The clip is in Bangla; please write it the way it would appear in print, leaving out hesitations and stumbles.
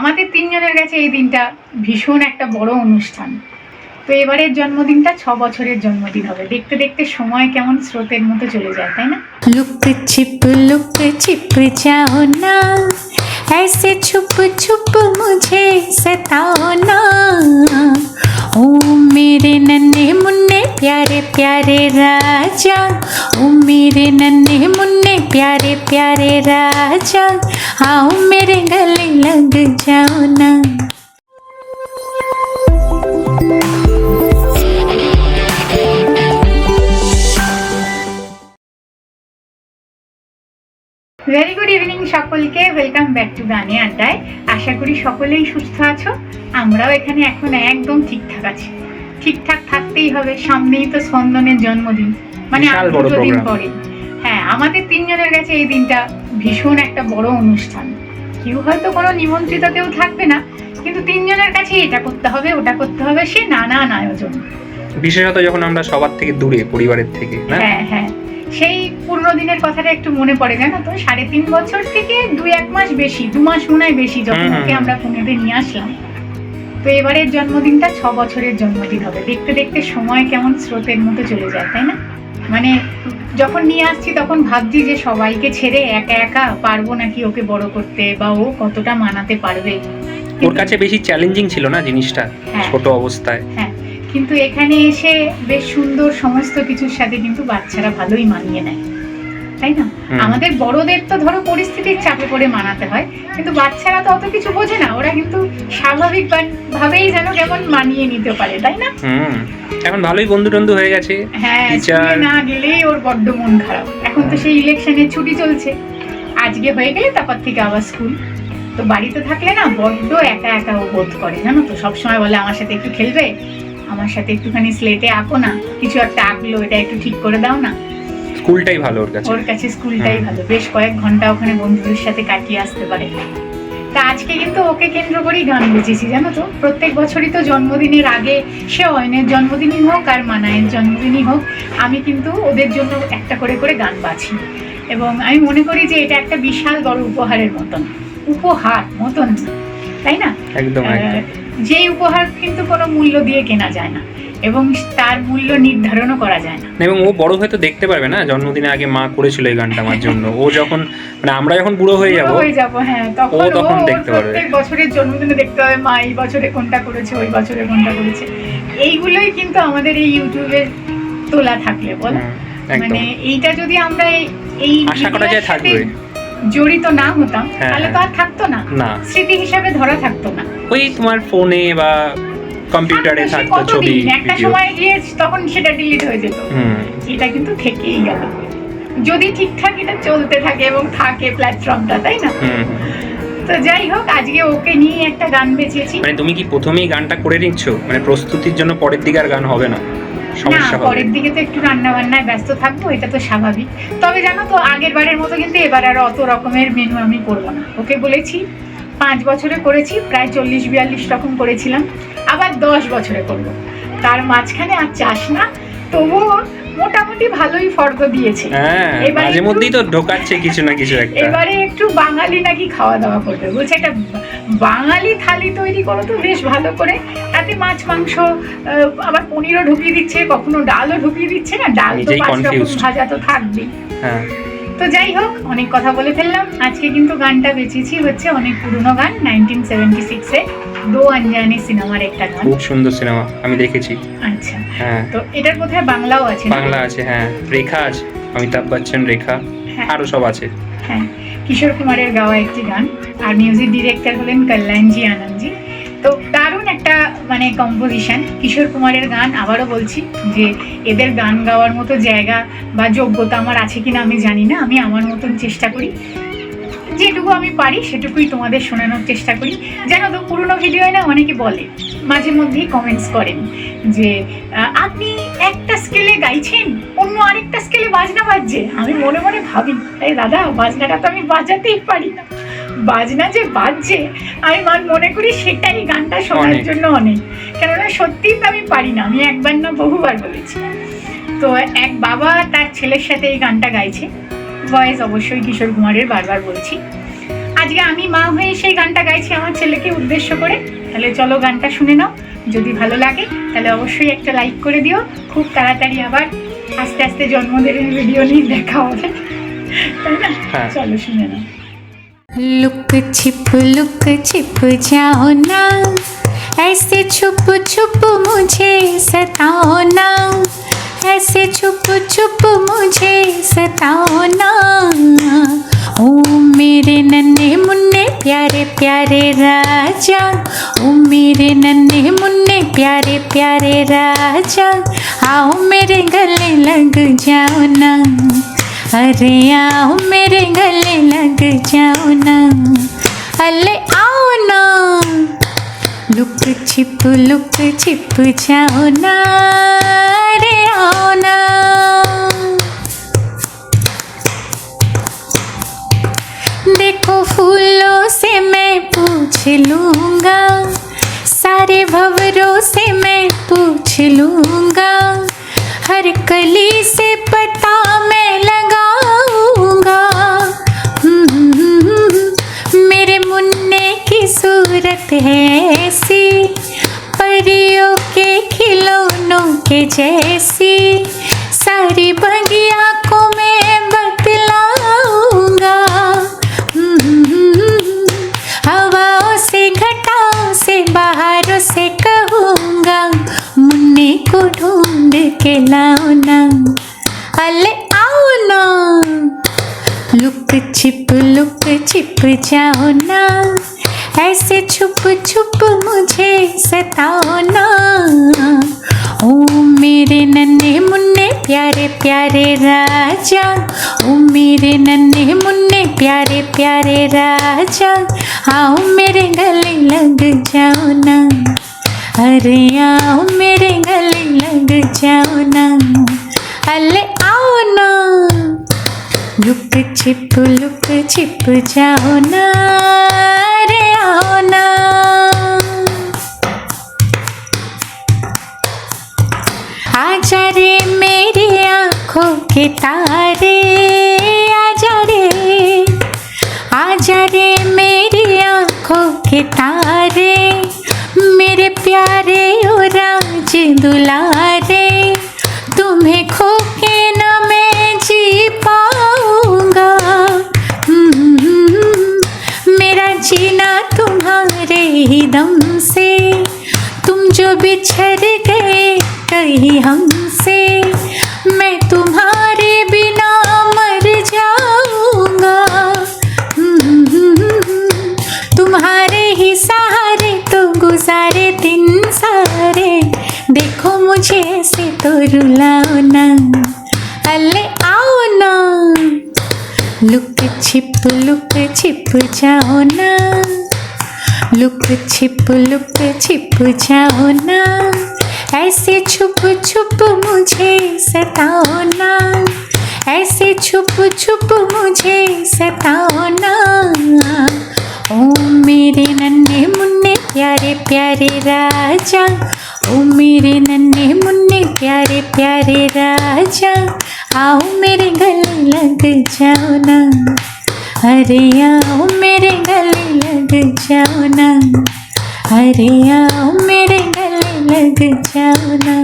আমাদের তিনজনের কাছে এই দিনটা ভীষণ একটা বড় অনুষ্ঠান। তো এবারের জন্মদিনটা 6 বছরের জন্মদিন হবে। দেখতে দেখতে সময় কেমন স্রোতের মতো চলে যায়, তাই না? लुक छिप जाओ ना, ऐसे छुप छुप मुझे सताओ ना। ओ मेरे नन्हे मुन्ने प्यारे प्यारे राजा, ओ मेरे नन्हे मुन्ने प्यारे प्यारे राजा, आओ मेरे गले लग जाओ ना। ভেরি গুড ইভিনিং সকলকে, ওয়েলকাম ব্যাক টু গানে আড্ডায়। আশা করি সকলেই সুস্থ আছো। আমরাও এখানে এখন একদম ঠিকঠাক আছি। ঠিকঠাক থাকতেই হবে, সামনেই তো স্পন্দনের জন্মদিন, মানে আর দুটো দিন পরে। হ্যাঁ, আমাদের তিনজনের কাছে এই দিনটা ভীষণ একটা বড় অনুষ্ঠান। কেউ হয়তো কোনো নিমন্ত্রিত কেউ থাকবে না, কিন্তু তিনজনের কাছে এটা করতে হবে ওটা করতে হবে, সে নানান আয়োজন। বিশেষত যখন আমরা সবার থেকে দূরে, পরিবারের থেকে। হ্যাঁ হ্যাঁ, সেই পুরনো দিনের কথাটা একটু মনে পড়ে, জানো তো? 3.5 বছর থেকে 2-1 মাস বেশি, 2 মাস মনে হয় বেশি, যখন ওকে আমরা পুনেতে নিয়ে আসলাম। তো এবারের জন্মদিনটা 6 বছরের জন্মদিন হবে। দেখতে দেখতে সময় কেমন স্রোতের মতো চলে যায়, তাই না? মানে যখন নিয়ে আসছি তখন ভাবছি যে সবাইকে ছেড়ে একা একা পারবো নাকি ওকে বড় করতে, বা ও কতটা মানাতে পারবে। ওর কাছে বেশি চ্যালেঞ্জিং ছিল না জিনিসটা, ছোট অবস্থায়। হ্যাঁ, কিন্তু এখানে এসে বেশ সুন্দর সমস্ত কিছুর সাথে কিন্তু বাচ্চারা ভালোই মানিয়ে নেয়, তাই না? আমাদের বড়দের তো ধরো পরিস্থিতির চাপে পড়ে মানাতে হয়, কিন্তু বাচ্চারা তো অত কিছু বোঝে না, ওরা কিন্তু স্বাভাবিক ভাবেই যেন কেমন মানিয়ে নিতে পারে, তাই না? এখন ভালোই বন্ধু টন্ধু হয়ে গেছে। হ্যাঁ, স্কুলে না গেলেই ওর বড্ড মন খারাপ। এখন তো সেই ইলেকশনের ছুটি চলছে, আজকে হয়ে গেলে তারপর থেকে আবার স্কুল। তো বাড়িতে থাকলে না বড্ড একা একা ও বোধ করে, জানো তো? সবসময় বলে আমার সাথে একটু খেলবে, আমার সাথে একটুখানি স্লেটে আঁকো না, কিছু একটা আঁকলো এটা একটু ঠিক করে দাও না। স্কুলটাই ভালো ওর কাছে। ওর কাছে স্কুলটাই ভালো, বেশ কয়েক ঘন্টা ওখানে বন্ধুদের সাথে কাটিয়ে আসতে পারে। তা আজকে কিন্তু ওকে কেন্দ্র করেই গান বেঁচেছি, জানো তো? প্রত্যেক বছরই তো জন্মদিনের আগে, সে অয়নের জন্মদিনই হোক আর মানায়ের জন্মদিনই হোক, আমি কিন্তু ওদের জন্য একটা করে করে গান বাছি। এবং আমি মনে করি যে এটা একটা বিশাল বড় উপহারের মতন, তাই না? একদম। যে উপহার কিন্তু কোনো মূল্য দিয়ে কেনা যায় না, এবং তার মূল্য নির্ধারণও করা যায় না। এবং ও বড় হয়ে তো দেখতে পারবে না জন্মদিনে আগে মা করেছিল এই গানটা আমার জন্য। ও যখন, মানে আমরা যখন বুড়ো হয়ে যাব, হ্যাঁ, তখন দেখতে পারবে। প্রত্যেক বছরের জন্মদিনে দেখতে হবে মা এই বছরে কোনটা করেছে, ওই বছরে কোনটা করেছে। এইগুলোই কিন্তু আমাদের এই ইউটিউবে তোলা থাকলে, বলো? মানে এইটা যদি আমরা এই আশা করা যায় থাকবে, জড়িত না হতাম, তাহলে তো আর থাকতো না, স্মৃতি হিসাবে ধরা থাকতো না। ওই তোমার ফোনে বা কম্পিউটারে থাকতো ছবি, একটা সময় গিয়ে তখন সেটা ডিলিট হয়ে যেত। এটা কিন্তু থেকেই গেল, যদি ঠিকঠাক এটা চলতে থাকে এবং থাকে প্ল্যাটফর্মটা, তাই না? তো যাই হোক, আজকে ওকে নিয়ে একটা গান বেঁচেছি। মানে তুমি কি প্রথমেই গানটা করে নিচ্ছ, মানে প্রস্তুতির জন্য? পরের দিকে আর গান হবে না? না, পরের দিকে তো একটু রান্না বান্নায় ব্যস্ত থাকবো, এটা তো স্বাভাবিক। তবে জানো তো, আগের বারের মতো কিন্তু এবার আর অত রকমের মেনু আমি করবো না। ওকে বলেছি 5 বছরে করেছি প্রায় 40-42 রকম করেছিলাম, আবার 10 বছরে করবো। তার মাঝখানে আর চাস না, তবুও মোটামুটি ভালোই ফর্দ দিয়েছে। মাঝে মধ্যেই তো ঢোকাচ্ছে কিছু না কিছু একটা। এবারে একটু বাঙালি নাকি খাওয়া দাওয়া করবে, বলছে একটা বাঙালি থালি তৈরি করো তো বেশ ভালো করে, তাতে মাছ মাংস, আবার পনিরও ঢুকিয়ে দিচ্ছে, কখনো ডালও ঢুকিয়ে দিচ্ছে। না, ডাল তো 5 রকম ভাজা তো থাকবেই। তো যাই হোক, অনেক কথা বলে ফেললাম। আজকে কিন্তু গানটা বেঁচেছি হচ্ছে অনেক পুরনো গান, 1976-এ দো আনজানে সিনেমার একটা গান। খুব সুন্দর সিনেমা, আমি দেখেছি। আচ্ছা, তো এটার বোধহয় বাংলাও আছে। বাংলা আছে, হ্যাঁ। রেখা আছে, অমিতাভ বচ্চন, রেখা, আরো সব আছে। হ্যাঁ, কিশোর কুমারের গাওয়া একটি গান, আর মিউজিক ডিরেক্টর হলেন কল্যাণজি আনন্দজি। তো দারুণ একটা মানে কম্পোজিশন, কিশোর কুমারের গান। আবারও বলছি যে এদের গান গাওয়ার মতো জায়গা বা যোগ্যতা আমার আছে কিনা আমি জানি না। আমি আমার মতন চেষ্টা করি, যেটুকু আমি পারি সেটুকুই তোমাদের শোনানোর চেষ্টা করি। জানো তো, পুরোনো ভিডিওয় না অনেকে বলে, মাঝে মধ্যেই কমেন্টস করেন যে আপনি একটা স্কেলে গাইছেন, অন্য আরেকটা স্কেলে বাজনা বাজছে। আমি মনে মনে ভাবি, এই দাদা, বাজনাটা তো আমি বাজাতেই পারি না, বাজনা যে বাজছে আমি মনে করি সেটাই গানটা শোনার জন্য অনেক। কেননা সত্যিই তো আমি পারি না, আমি একবার না বহুবার বলেছি। তো এক বাবা তার ছেলের সাথে এই গানটা গাইছে, ভয়েস অবশ্যই কিশোর কুমারের, বারবার বলছি। আজকে আমি মা হয়ে সেই গানটা গাইছি আমার ছেলেকে উদ্দেশ্য করে। তাহলে চলো গানটা শুনে নাও, যদি ভালো লাগে তাহলে অবশ্যই একটা লাইক করে দিও। খুব তাড়াতাড়ি আবার আস্তে আস্তে জন্মদিনের ভিডিও নিয়ে দেখা হবে, তাই না? চলো শুনে নাও। लुक छिप जाओ ना, ऐसे छुप छुप मुझे सताओ ना, ऐसे छुप छुप मुझे सताओ ना। ओ मेरे नन्हे मुन्ने प्यारे प्यारे राजा, ओ मेरे नन्हे मुन्ने प्यारे प्यारे राजा, आओ मेरे गले लग जाओ ना, अरे आओ मेरे गले लग जाओ ना, अले आओ ना। लुक छिप जाओ ना, अरे आओ ना। देखो फूलों से मैं पूछ लूँगा, सारे भंवरों से मैं पूछ लूँगा, हर कली से पता मैं लगाऊंगा। मेरे मुन्ने की सूरत है ऐसी, परियों के खिलौनों के जैसी, सारी बगिया को मैं बतलाऊंगा। हवाओं से घटाओं से बाहरों से कहूँगा, मुन्ने को ढूंढ के लाओ ना, अले आओ ना। लुक छिप जाओ ना, ऐसे छुप छुप मुझे सताओ ना। ओ मेरे नन्हे मुन्ने प्यारे प्यारे राजा, ओ मेरे नन्हे मुन्ने प्यारे प्यारे राजा, आओ मेरे गले लग जाओ ना, अरे आओ मेरे गले लग जाओ ना, अले आओ ना। लुक छिप जाओ ना, अरे आओ ना। आजा रे मेरी आँखों के तारे, आजा रे मेरी आँखों के तारे, मेरे प्यारे ओ राज दुलारे, तुम्हें खो के न मैं जी पाऊंगा। मेरा जीना तुम्हारे ही दम से, तुम जो बिछड़ गए कहीं हमसे, मैं तुम्हारे बिना मर जाऊंगा। तुम्हारे ही सहारे तो गुजारे दिन सारे, देखो मुझे ऐसे तो रुलाओ ना, अले आओ ना। लुक छिप जाओ ना, लुक छिप जाओ ना, ऐसे छुप छुप मुझे सताओ ना, ऐसे छुप छुप मुझे सताओ ना। ओ मेरे नन्हे मुन्ने प्यारे प्यारे राजा, ओ मेरे नन्हे मुन्ने प्यारे प्यारे राजा, आओ मेरे गले लग जाओ ना, अरे आओ मेरे गले लग जाओ ना, अरे आओ मेरे गले लग जाओ ना।